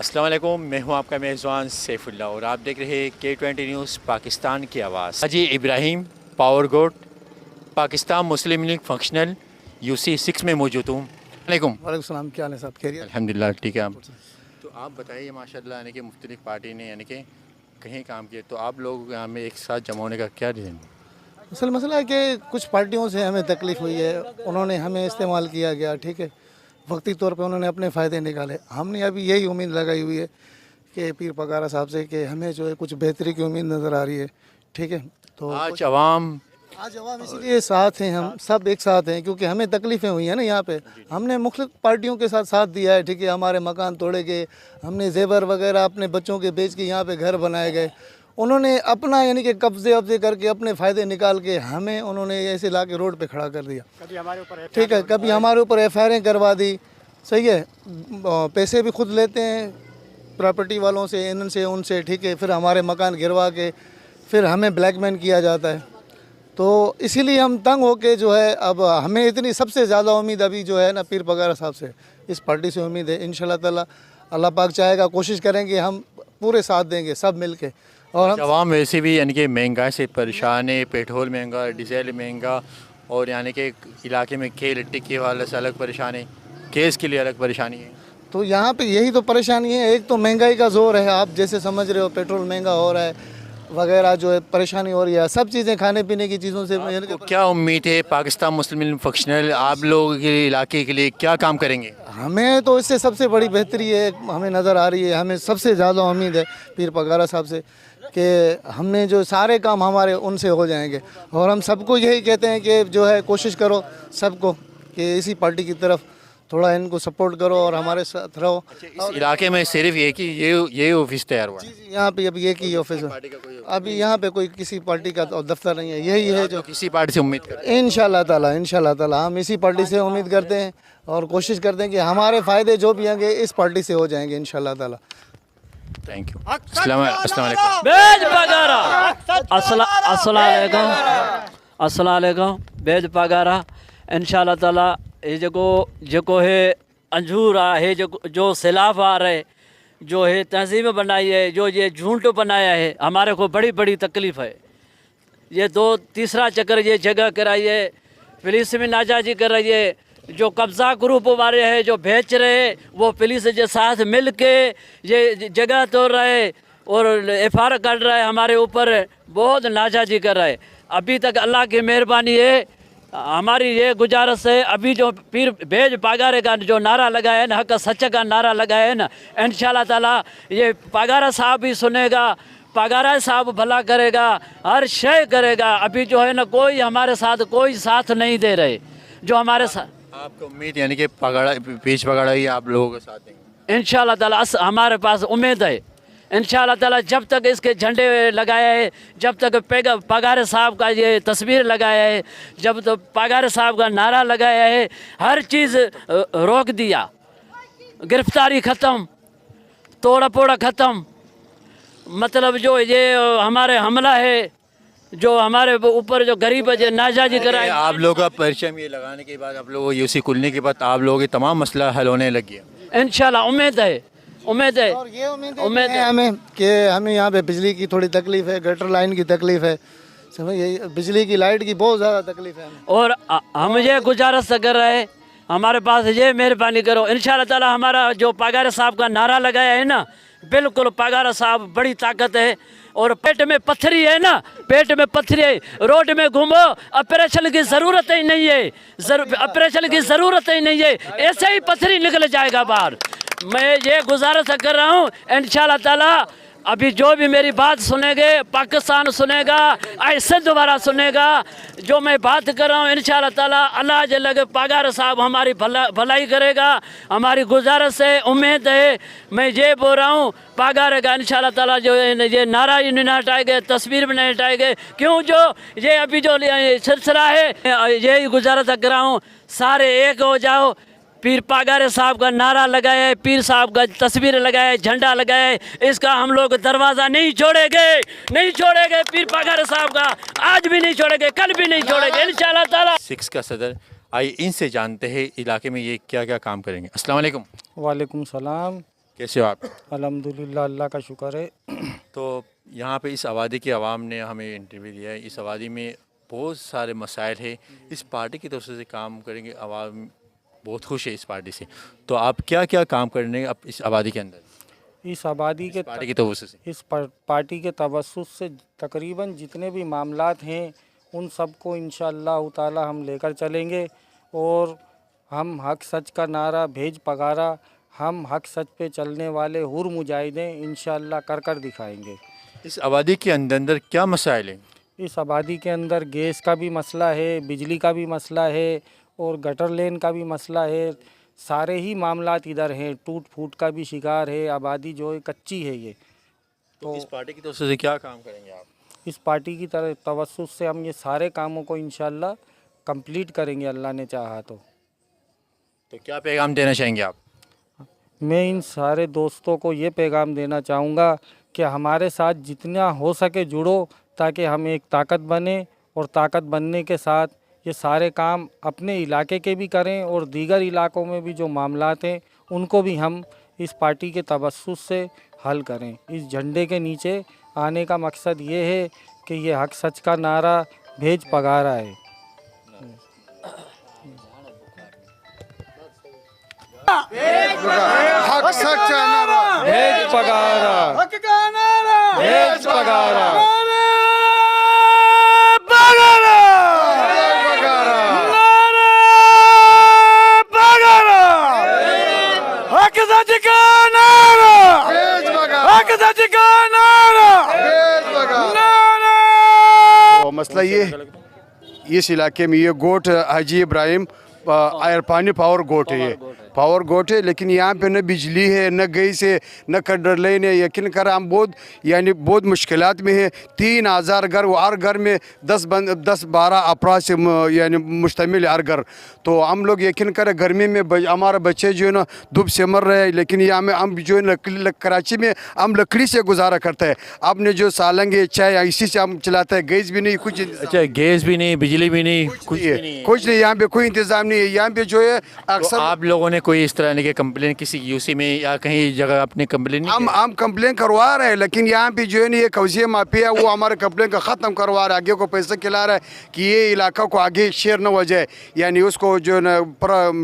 अस्सलाम वालेकुम, मैं हूं आपका मेज़बान सैफुल्लाह और आप देख रहे हैं K20 न्यूज़ पाकिस्तान की आवाज़। हाजी इब्राहिम पावर गोट पाकिस्तान मुस्लिम लीग फंक्शनल UC 6 में मौजूद हूँ। वालेकुम। वालेकुम सलाम, क्या हाल है साहब? खैरियत? अल्हम्दुलिल्लाह ठीक है। आप तो आप बताइए, माशाल्लाह यानी कि मुख्तलिफ पार्टी ने यानी कि कहीं काम किए, तो आप लोग यहाँ में एक साथ जमा होने का क्या रीज़न? असल मसला है कि कुछ पार्टियों से हमें तकलीफ़ हुई है, उन्होंने हमें इस्तेमाल किया गया, ठीक है। वक्ती तौर पे उन्होंने अपने फ़ायदे निकाले। हमने अभी यही उम्मीद लगाई हुई है कि पीर पगारा साहब से कि हमें जो है कुछ बेहतरी की उम्मीद नज़र आ रही है, ठीक है। तो आज अवाम आज अवाम इसलिए साथ हैं, हम सब एक साथ हैं क्योंकि हमें तकलीफ़ें हुई हैं ना यहाँ पे। हमने मुख्तलिफ पार्टियों के साथ साथ दिया है, ठीक है। हमारे मकान तोड़े गए, हमने जेवर वगैरह अपने बच्चों के बेच के यहाँ पे घर बनाए गए। उन्होंने अपना यानी कि कब्जे वब्जे करके अपने फ़ायदे निकाल के हमें उन्होंने ऐसे ला के रोड पे खड़ा कर दिया, ठीक है। कभी हमारे ऊपर FIR करवा दी, सही है। पैसे भी खुद लेते हैं प्रॉपर्टी वालों से, इनसे उनसे, ठीक है। फिर हमारे मकान गिरवा के फिर हमें ब्लैकमेल किया जाता है। तो इसीलिए हम तंग होके जो है, अब हमें इतनी सबसे ज़्यादा उम्मीद अभी जो है ना पीर पगारा साहब से, इस पार्टी से उम्मीद है। इंशाल्लाह ताला अल्लाह पाक चाहेगा, कोशिश करेंगे, हम पूरे साथ देंगे सब मिल के। और हम अवाम वैसे भी यानी कि महंगाई से परेशान है, पेट्रोल महंगा, डीजल महंगा, और यानी कि इलाके में खेल टिक्के वाले से अलग परेशान है, केस के लिए अलग परेशानी है। तो यहाँ पे यही तो परेशानी है। एक तो महंगाई का जोर है, आप जैसे समझ रहे हो, पेट्रोल महंगा हो रहा है वगैरह, जो है परेशानी हो रही है। सब चीज़ें खाने पीने की चीज़ों से आपको क्या उम्मीद है पाकिस्तान मुस्लिम लीग फंक्शनल आप लोगों के इलाके के लिए क्या काम करेंगे? हमें तो इससे सबसे बड़ी बेहतरी है हमें नज़र आ रही है। हमें सबसे ज़्यादा उम्मीद है पीर पगारा साहब से कि हमने जो सारे काम हमारे उनसे हो जाएंगे। और हम सबको यही कहते हैं कि जो है कोशिश करो सबको कि इसी पार्टी की तरफ थोड़ा इनको सपोर्ट करो और हमारे साथ रहो। इस इलाके में सिर्फ ये ऑफिस तैयार हुआ है? जी, यहाँ पे अभी एक ही ऑफिस है। अभी यहाँ पे कोई किसी पार्टी का दफ्तर नहीं है, यही है जो किसी पार्टी से उम्मीद करें? इंशाल्लाह ताला हम इसी पार्टी से उम्मीद करते हैं और कोशिश करते हैं कि हमारे फ़ायदे जो भी होंगे इस पार्टी से हो जाएंगे इंशाल्लाह ताला। Thank you. अस्सलाम वालेकुम। बेज पगारा अस्सलाम वालेकुम बेज पगारा इंशाल्लाह ताला ये जो है अंजूर है, जो सिलाफ आ रहे, जो है तहजीब बनाई है, जो ये झूठ बनाया है, हमारे को बड़ी बड़ी तकलीफ़ है। ये तीसरा चक्कर ये जगह कराई है, पुलिस में नाजाजी कर रही है। जो कब्ज़ा ग्रुप वाले हैं जो बेच रहे, वो पुलिस के साथ मिल के ये जगह तोड़ रहे और FIR कर रहा है, हमारे ऊपर बहुत नाजाजी कर रहा है। अभी तक अल्लाह की मेहरबानी है, हमारी ये गुजारिश है, अभी जो पीर बेज पगारे का जो नारा लगाया है ना, हक सच का नारा लगाया है ना, इंशाल्लाह ताला ये पगारा साहब भी सुनेगा, पगारा साहब भला करेगा, हर शय करेगा। अभी जो है ना कोई हमारे साथ कोई साथ नहीं दे रहे, जो हमारे साथ। आपको उम्मीद यानी कि बेज पगाड़ा ही आप लोगों के साथ देंगे? इंशाल्लाह ताला हमारे पास उम्मीद है। इंशाल्लाह ताला जब तक इसके झंडे लगाया है, जब तक पगारे साहब का ये तस्वीर लगाया है, जब तक पगारे साहब का नारा लगाया है, हर चीज़ रोक दिया। गिरफ्तारी ख़त्म, तोड़ा पोड़ा ख़त्म, मतलब जो ये हमारे हमला है, जो हमारे ऊपर जो गरीब जो नाजाजी कराए। आप लोगों का परिचय ये लगाने के बाद, आप लोगों UC खुलने के बाद आप लोगों के तमाम मसला हल होने लग गया इंशाल्लाह। उम्मीद है और ये उम्मीद है हमें कि हमें यहाँ पे बिजली की थोड़ी तकलीफ़ है, गटर लाइन की तकलीफ़ है, समझिए बिजली की लाइट की बहुत ज़्यादा तकलीफ़ है हमें। और हम ये गुजारिश कर रहे हैं, हमारे पास ये मेहरबानी करो इंशाल्लाह ताला। हमारा जो पगारा साहब का नारा लगाया है ना, बिल्कुल पगारा साहब बड़ी ताकत है। और पेट में पत्थरी है ना, पेट में पत्थरी है, रोड में घूमो, ऑपरेशन की ज़रूरत ही नहीं है, ऑपरेशन की ज़रूरत ही नहीं है, ऐसे ही पत्थरी निकल जाएगा बाहर। मैं ये गुजारिश कर रहा हूँ इंशाल्लाह ताला, अभी जो भी मेरी बात सुनेंगे, पाकिस्तान सुनेगा, ऐसे दोबारा सुनेगा जो मैं बात कर रहा हूँ। इंशाल्लाह ताला अल्लाह जल्ल पगार साहब हमारी भलाई करेगा। हमारी गुजारिश है, उम्मीद है, मैं ये बोल रहा हूँ पगार का इंशाल्लाह ताला जो ये नारा नहीं हटाएंगे, तस्वीर भी नहीं हटाएंगे। क्यों जो ये अभी जो सिलसिला है, यही गुजारिश कर रहा हूँ, सारे एक हो जाओ। पीर पगारे साहब का नारा लगाया है, पीर साहब का तस्वीर लगाया है, झंडा लगाया है, इसका हम लोग दरवाज़ा नहीं छोड़ेंगे, नहीं छोड़ेंगे। पीर पगारे साहब का आज भी नहीं छोड़ेंगे, कल भी नहीं छोड़ेंगे इंशाल्लाह ताला। 6 का सदर, आइए इनसे जानते हैं इलाके में ये क्या क्या काम करेंगे। अस्सलाम वालेकुम। वालेकुम सलाम। कैसे हो आप? अल्हम्दुलिल्लाह, अल्लाह का शुक्र है। तो यहाँ पे इस आबादी की आवाम ने हमें इंटरव्यू दिया है। इस आबादी में बहुत सारे मसाइल है, इस पार्टी की तरफ से काम करेंगे, आवाम बहुत खुश है इस पार्टी से। तो आप क्या क्या काम करने अब इस आबादी के अंदर, इस आबादी के पार्टी की तरफ से? इस पार्टी के तवस्सुस से तकरीबन जितने भी मामलात हैं उन सबको इंशाअल्लाह ताला हम लेकर चलेंगे और हम हक सच का नारा भेज पगारा, हम हक सच पे चलने वाले हुर मुजाहिदीन इंशाअल्लाह कर कर दिखाएंगे। इस आबादी के अंदर क्या मसाइल हैं? इस आबादी के अंदर गैस का भी मसला है, बिजली का भी मसला है और गटर लेन का भी मसला है। सारे ही मामलात इधर हैं, टूट फूट का भी शिकार है आबादी, जो है कच्ची है ये। तो इस पार्टी की तरफ से क्या काम करेंगे आप? इस पार्टी की तरह तवस्सुस से हम ये सारे कामों को इंशाअल्लाह कंप्लीट करेंगे, अल्लाह ने चाहा तो। तो क्या पैगाम देना चाहेंगे आप? मैं इन सारे दोस्तों को ये पैगाम देना चाहूँगा कि हमारे साथ जितना हो सके जुड़ो, ताकि हम एक ताकत बने और ताकत बनने के साथ ये सारे काम अपने इलाके के भी करें और दीगर इलाकों में भी जो मामलात हैं उनको भी हम इस पार्टी के तवस्सुस से हल करें। इस झंडे के नीचे आने का मकसद ये है कि ये हक सच का नारा भेज पगारा है। हक सच्चा नारा, भेज पगारा, हक का नारा, भेज पगारा, बगारा, बगारा, हक सच का नारा, भेज बगारा, हक सच का नारा, भेज बगारा। तो मसला ये, इस इलाके में ये गोट हाजी इब्राहिम पानी पावर गोट है, ये पावर गोट है, लेकिन यहाँ पे न बिजली है, न गैस है, न कटर लाइन है। यकीन कर हम बहुत मुश्किलात में है। 3000 घर, हर घर में 10-12 अफराद से मुश्तमिल हर घर। तो हम लोग यकीन करें गर्मी में हमारे बच्चे जो है ना धूप से मर रहे हैं, लेकिन यहाँ में हम जो है कराची में हम लकड़ी से गुजारा करते हैं। आपने जो सालंग है, चाय इसी से हम चलाते हैं, गैस भी नहीं, कुछ। अच्छा, गैस भी नहीं, बिजली भी नहीं, कुछ नहीं, यहाँ पे कोई इंतजाम नहीं है। यहाँ पे जो है अक्सर तो आप लोगों ने कोई इस तरह की कंप्लेन किसी यूसी में या कहीं जगह अपने कंप्लेन नहीं हम कंप्लेन करवा रहे हैं, लेकिन यहाँ पे जो है ना ये कौजिया माफिया वो हमारे कंप्लेन का ख़त्म करवा रहा है, आगे को पैसा खिला रहा है कि ये इलाका को आगे शेयर न हो जाए, यानी उसको जो है ना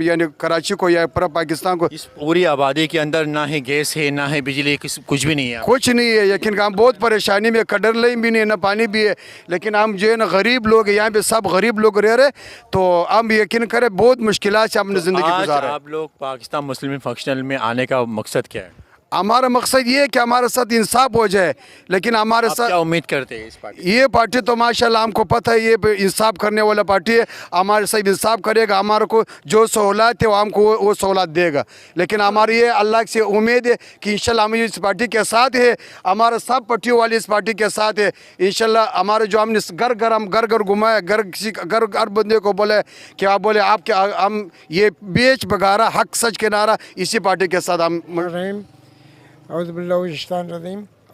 यानी कराची को या पूरा पाकिस्तान को। इस पूरी आबादी के अंदर ना ही गैस है, ना ही बिजली, कुछ भी नहीं है। कुछ नहीं है, यकीन हम बहुत परेशानी में, कटर लाइन भी नहीं है, ना पानी भी है, लेकिन हम जो है ना गरीब लोग, यहाँ पे सब गरीब लोग रह रहे। तो हम यकीन करें बहुत मुश्किलात से हमने ज़िंदगी गुजारा है। आप लोग पाकिस्तान मुस्लिम फंक्शनल में आने का मकसद क्या है? हमारा मकसद ये है कि हमारे साथ इंसाफ हो जाए, लेकिन हमारे साथ क्या उम्मीद करते हैं इस पार्टी? ये पार्टी तो माशाल्लाह हमको पता है ये इंसाफ करने वाला पार्टी है। हमारे साथ इंसाफ करेगा, हमारे को जो सहूलत है वो हमको वो सहूलत देगा। लेकिन हमारी ये अल्लाह से उम्मीद है कि इंशाल्लाह हम इस पार्टी के साथ है, हमारे सब पार्टियों वाले इस पार्टी के साथ है इंशाल्लाह। हमारे जो हमने हम घर घर घुमाए, किसी घर हर बंदे को बोले कि आप बोले आपके हम ये बेच बगारा हक सच के नारा इसी पार्टी के साथ हम। रजीम।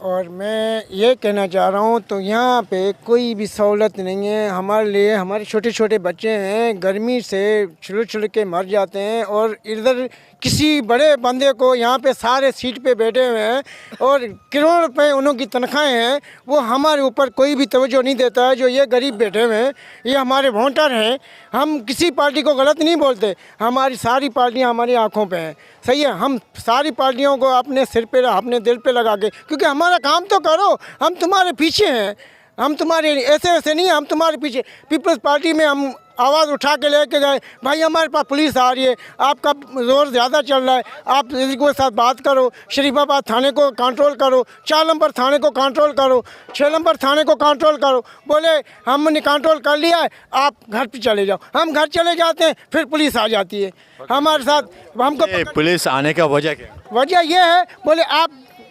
और मैं ये कहना चाह रहा हूँ, तो यहाँ पे कोई भी सहूलत नहीं है हमारे लिए। हमारे छोटे छोटे बच्चे हैं, गर्मी से छिल के मर जाते हैं, और इधर किसी बड़े बंदे को यहाँ पे सारे सीट पे बैठे हुए हैं और करोड़ रुपए उनकी तनख्वाहें हैं, वो हमारे ऊपर कोई भी तवज्जो नहीं देता है। जो ये गरीब बैठे हुए हैं ये हमारे वोटर हैं। हम किसी पार्टी को गलत नहीं बोलते, हमारी सारी पार्टियाँ हमारी आँखों पे हैं, सही है। हम सारी पार्टियों को अपने सिर पे, अपने दिल पे लगा के, क्योंकि हमारा काम तो करो, हम तुम्हारे पीछे हैं, हम तुम्हारे ऐसे नहीं, हम तुम्हारे पीछे। पीपल्स पार्टी में हम आवाज़ उठा के लेके गए, भाई हमारे पास पुलिस आ रही है, आपका जोर ज़्यादा चल रहा है, आप किसी के साथ बात करो, शरीफाबाद थाने को कंट्रोल करो, 4 नंबर थाने को कंट्रोल करो, 6 नंबर थाने को कंट्रोल करो। बोले हमने कंट्रोल कर लिया है, आप घर पे चले जाओ। हम घर चले जाते हैं, फिर पुलिस आ जाती है हमारे साथ। हमको पुलिस आने का वजह क्या? वजह यह है, बोले आप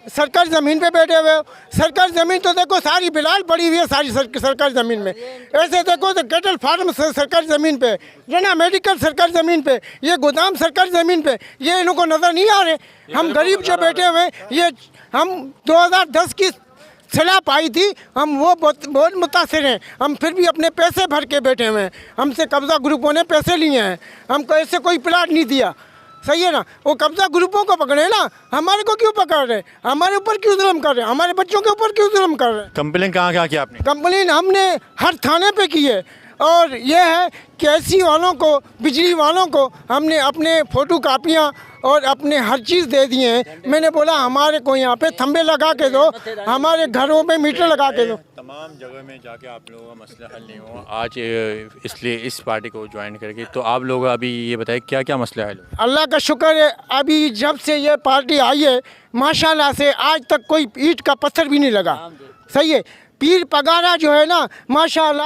सरकारी ज़मीन पे बैठे हुए हो। सरकारी ज़मीन तो देखो सारी बिलाल पड़ी हुई है, सारी सरकारी ज़मीन में। ऐसे देखो तो कैटल फार्म सरकारी ज़मीन पे, रेना मेडिकल सरकारी ज़मीन पे, ये गोदाम सरकारी ज़मीन पे, ये इन लोगों को नज़र नहीं आ रहे। हम गरीब जो बैठे हुए हैं, ये हम 2010 की सलाह पाई थी, हम वो बहुत मुतासिर हैं। हम फिर भी अपने पैसे भर के बैठे हुए हैं, हमसे कब्ज़ा ग्रुपों ने पैसे लिए हैं, हमको ऐसे कोई प्लाट नहीं दिया। सही है ना, वो कब्जा ग्रुपों को पकड़े ना, हमारे को क्यों पकड़ रहे, हमारे ऊपर क्यों जुल्म कर रहे, हमारे बच्चों के ऊपर क्यों जुल्म कर रहे। कंप्लेन कहाँ कहाँ किया आपने? कंप्लेन हमने हर थाने पे की है, और ये है कि एसी वालों को, बिजली वालों को हमने अपने फ़ोटो कापियाँ और अपने हर चीज़ दे दिए हैं। मैंने बोला हमारे को यहाँ पे थंबे लगा के दो, हमारे घरों पे मीटर लगा के दो। तमाम जगह में जाके आप लोगों का मसला हल नहीं हुआ, आज इसलिए इस पार्टी को ज्वाइन करके, तो आप लोग अभी ये बताएं क्या क्या मसला है? अल्लाह का शुक्र है, अभी जब से ये पार्टी आई है माशाल्लाह से आज तक कोई ईंट का पत्थर भी नहीं लगा। सही है, पीर पगारा जो है ना माशाल्लाह